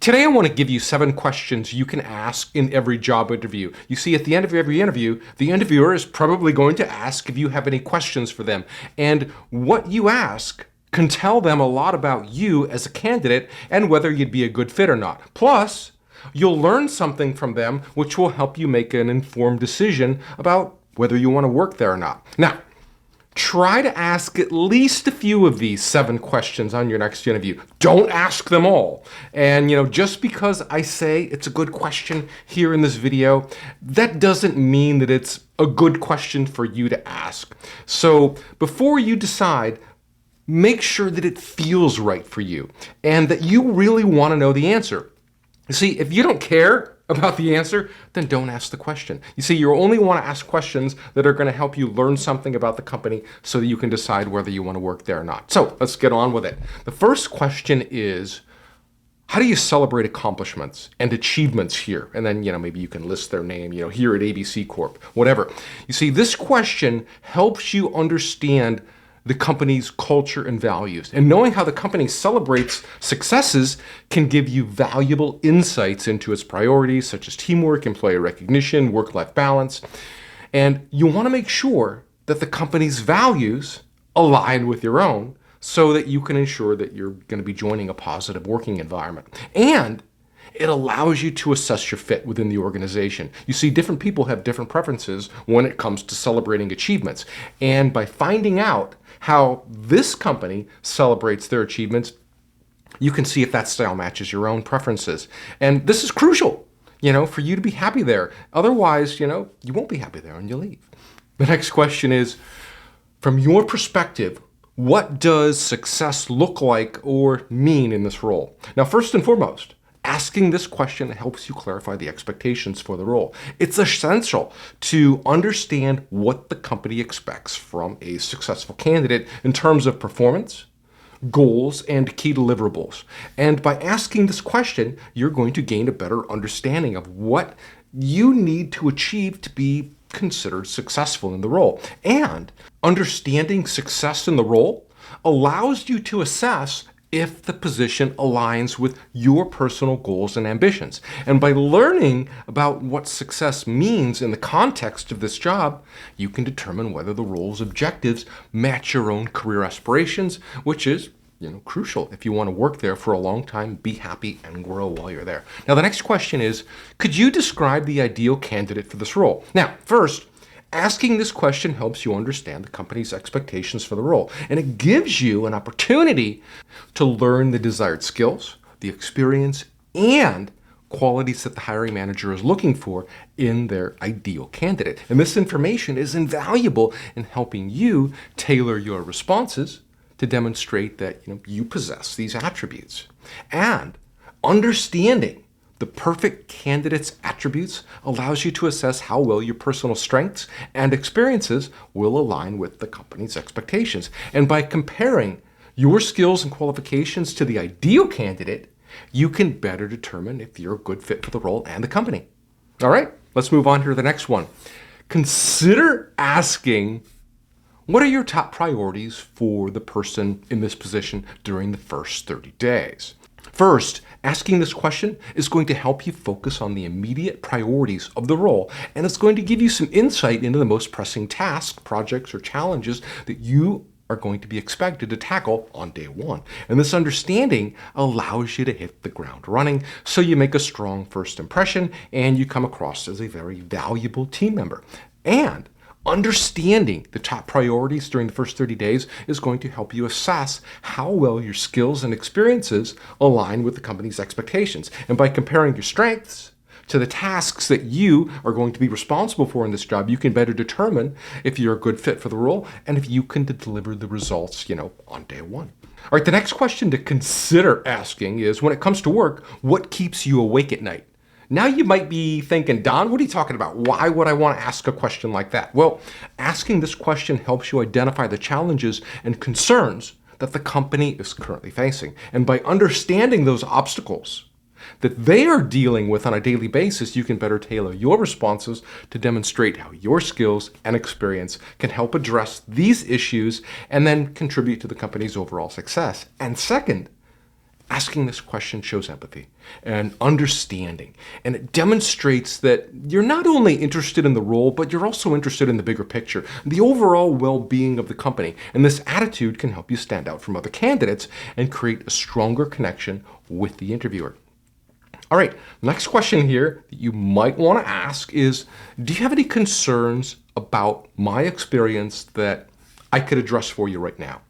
Today, I want to give you 7 questions you can ask in every job interview. You see, at the end of every interview, the interviewer is probably going to ask if you have any questions for them. And what you ask can tell them a lot about you as a candidate and whether you'd be a good fit or not. Plus, you'll learn something from them which will help you make an informed decision about whether you want to work there or not. Now, try to ask at least a few of these 7 questions on your next interview. Don't ask them all. And just because I say it's a good question here in this video, that doesn't mean that it's a good question for you to ask. So before you decide, make sure that it feels right for you and that you really want to know the answer. You see, if you don't care about the answer, then don't ask the question. You see, you only want to ask questions that are going to help you learn something about the company so that you can decide whether you want to work there or not. So let's get on with it. The first question is, how do you celebrate accomplishments and achievements here? And then, maybe you can list their name, here at ABC Corp, whatever. You see, this question helps you understand the company's culture and values. And knowing how the company celebrates successes can give you valuable insights into its priorities, such as teamwork, employee recognition, work-life balance. And you want to make sure that the company's values align with your own so that you can ensure that you're going to be joining a positive working environment. And it allows you to assess your fit within the organization. You see, different people have different preferences when it comes to celebrating achievements. And by finding out how this company celebrates their achievements, you can see if that style matches your own preferences. And this is crucial, for you to be happy there. Otherwise, you won't be happy there and you'll leave. The next question is, from your perspective, what does success look like or mean in this role? Now, first and foremost, asking this question helps you clarify the expectations for the role. It's essential to understand what the company expects from a successful candidate in terms of performance, goals, and key deliverables. And by asking this question, you're going to gain a better understanding of what you need to achieve to be considered successful in the role. And understanding success in the role allows you to assess if the position aligns with your personal goals and ambitions. And by learning about what success means in the context of this job, you can determine whether the role's objectives match your own career aspirations, which is crucial if you want to work there for a long time, be happy, and grow while you're there. Now, the next question is, could you describe the ideal candidate for this role? Now, first, asking this question helps you understand the company's expectations for the role, and it gives you an opportunity to learn the desired skills, the experience, and qualities that the hiring manager is looking for in their ideal candidate. And this information is invaluable in helping you tailor your responses to demonstrate that you possess these attributes. And understanding the perfect candidate's attributes allows you to assess how well your personal strengths and experiences will align with the company's expectations. And by comparing your skills and qualifications to the ideal candidate, you can better determine if you're a good fit for the role and the company. All right, let's move on to the next one. Consider asking, what are your top priorities for the person in this position during the first 30 days? First, asking this question is going to help you focus on the immediate priorities of the role, and it's going to give you some insight into the most pressing tasks, projects, or challenges that you are going to be expected to tackle on day 1. And this understanding allows you to hit the ground running, so you make a strong first impression and you come across as a very valuable team member. And understanding the top priorities during the first 30 days is going to help you assess how well your skills and experiences align with the company's expectations. And by comparing your strengths to the tasks that you are going to be responsible for in this job, you can better determine if you're a good fit for the role and if you can deliver the results, on day 1. All right, the next question to consider asking is, when it comes to work, what keeps you awake at night? Now you might be thinking, Don, what are you talking about? Why would I want to ask a question like that? Well, asking this question helps you identify the challenges and concerns that the company is currently facing. And by understanding those obstacles that they are dealing with on a daily basis, you can better tailor your responses to demonstrate how your skills and experience can help address these issues and then contribute to the company's overall success. And second, Asking this question shows empathy and understanding, and it demonstrates that you're not only interested in the role, but you're also interested in the bigger picture, the overall well-being of the company. And this attitude can help you stand out from other candidates and create a stronger connection with the interviewer. All right, next question here that you might want to ask is, do you have any concerns about my experience that I could address for you right now?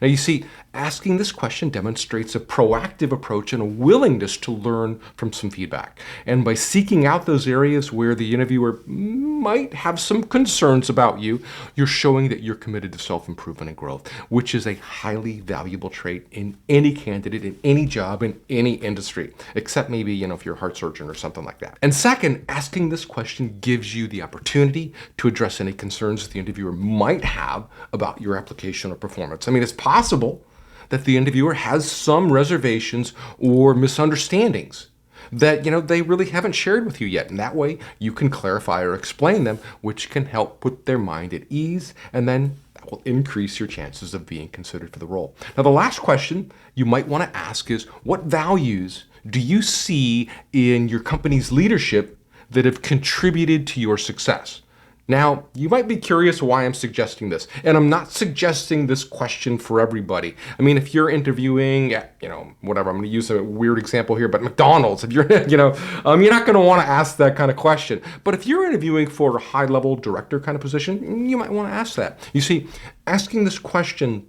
Now, you see, asking this question demonstrates a proactive approach and a willingness to learn from some feedback. And by seeking out those areas where the interviewer might have some concerns about you, you're showing that you're committed to self-improvement and growth, which is a highly valuable trait in any candidate, in any job, in any industry, except maybe, if you're a heart surgeon or something like that. And second, asking this question gives you the opportunity to address any concerns the interviewer might have about your application or performance. I mean, it's possible that the interviewer has some reservations or misunderstandings that they really haven't shared with you yet, and that way you can clarify or explain them, which can help put their mind at ease, and then that will increase your chances of being considered for the role. Now, the last question you might want to ask is, what values do you see in your company's leadership that have contributed to your success? Now, you might be curious why I'm suggesting this, and I'm not suggesting this question for everybody. I mean, if you're interviewing at, whatever, I'm going to use a weird example here, but McDonald's, if you're, you're not going to want to ask that kind of question. But if you're interviewing for a high-level director kind of position, you might want to ask that. You see, asking this question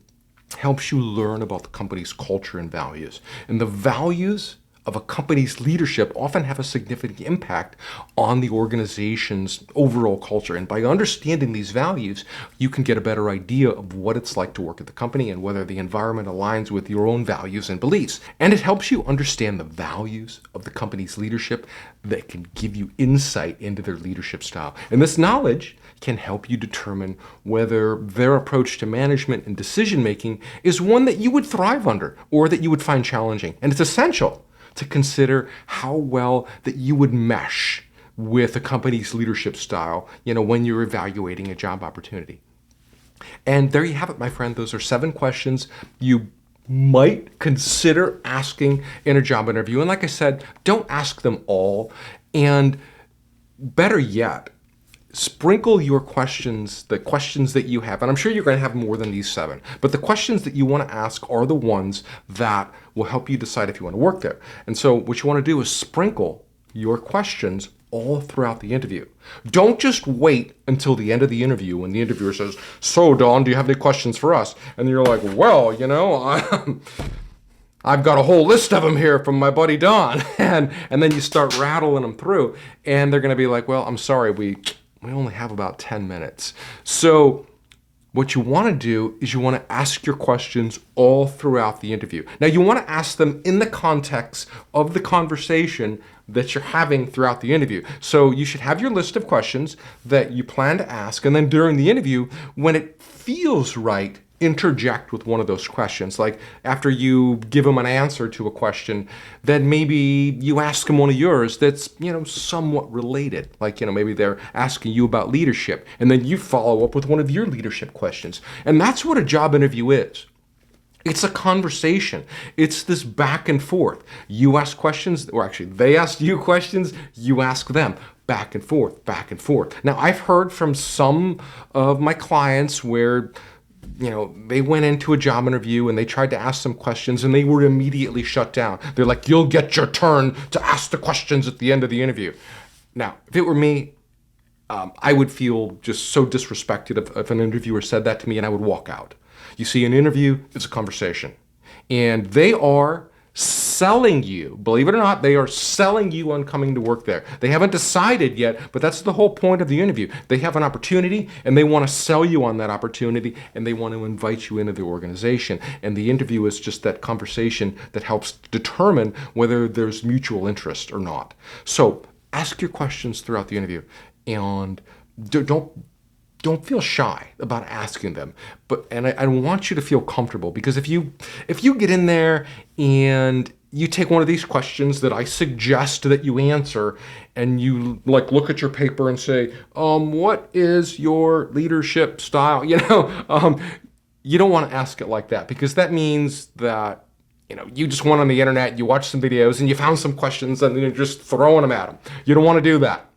helps you learn about the company's culture and values. And the values of a company's leadership often have a significant impact on the organization's overall culture. And by understanding these values, you can get a better idea of what it's like to work at the company and whether the environment aligns with your own values and beliefs. And it helps you understand the values of the company's leadership that can give you insight into their leadership style. And this knowledge can help you determine whether their approach to management and decision-making is one that you would thrive under or that you would find challenging. And it's essential to consider how well that you would mesh with a company's leadership style, when you're evaluating a job opportunity. And there you have it, my friend. Those are 7 questions you might consider asking in a job interview. And like I said, don't ask them all. And better yet, sprinkle your questions, the questions that you have, and I'm sure you're going to have more than these 7, but the questions that you want to ask are the ones that will help you decide if you want to work there. And so what you want to do is sprinkle your questions all throughout the interview. Don't just wait until the end of the interview when the interviewer says, "So, Don, do you have any questions for us?" And you're like, "Well, I've got a whole list of them here from my buddy Don." And then you start rattling them through, and they're going to be like, "Well, I'm sorry, we only have about 10 minutes. So what you want to do is you want to ask your questions all throughout the interview. Now, you want to ask them in the context of the conversation that you're having throughout the interview. So you should have your list of questions that you plan to ask, and then during the interview, when it feels right, interject with one of those questions. Like after you give them an answer to a question, then maybe you ask them one of yours that's, somewhat related. Like, maybe they're asking you about leadership, and then you follow up with one of your leadership questions. And that's what a job interview is. It's a conversation. It's this back and forth. You ask questions, or actually they ask you questions, you ask them. Back and forth, back and forth. Now, I've heard from some of my clients where they went into a job interview and they tried to ask some questions and they were immediately shut down. They're like, "You'll get your turn to ask the questions at the end of the interview." Now, if it were me, I would feel just so disrespected if an interviewer said that to me, and I would walk out. You see, an interview is a conversation, and they are selling you, believe it or not, they are selling you on coming to work there. They haven't decided yet, but that's the whole point of the interview. They have an opportunity and they want to sell you on that opportunity, and they want to invite you into the organization. And the interview is just that conversation that helps determine whether there's mutual interest or not. So ask your questions throughout the interview, and don't feel shy about asking them. And I want you to feel comfortable, because if you get in there and you take one of these questions that I suggest that you answer, and you look at your paper and say, "What is your leadership style?" You don't want to ask it like that, because that means that you just went on the internet, you watched some videos, and you found some questions, and you're just throwing them at them. You don't want to do that.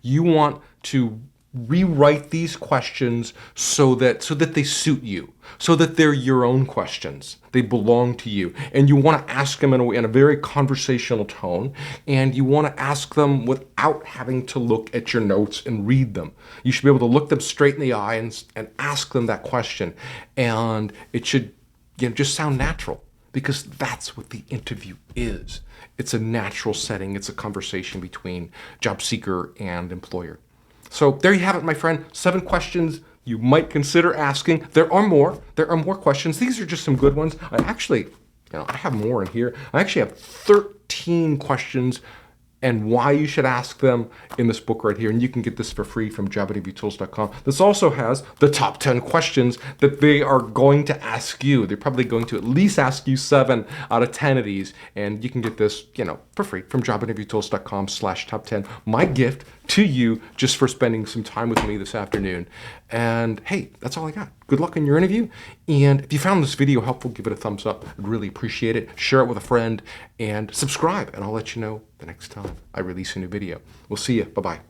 You want to rewrite these questions so that they suit you, so that they're your own questions. They belong to you, and you want to ask them in a very conversational tone, and you want to ask them without having to look at your notes and read them. You should be able to look them straight in the eye and ask them that question, and it should just sound natural, because that's what the interview is. It's a natural setting. It's a conversation between job seeker and employer. So there you have it, my friend. 7 questions you might consider asking. There are more. There are more questions. These are just some good ones. I actually, I have more in here. I actually have 13 questions and why you should ask them in this book right here. And you can get this for free from JavaInterviewTools.com. This also has the top 10 questions that they are going to ask you. They're probably going to at least ask you 7 out of 10 of these. And you can get this, for free from JavaInterviewTools.com/top10. My gift to you just for spending some time with me this afternoon. And hey, that's all I got. Good luck in your interview. And if you found this video helpful, give it a thumbs up. I'd really appreciate it. Share it with a friend and subscribe, and I'll let you know the next time I release a new video. We'll see you. Bye-bye.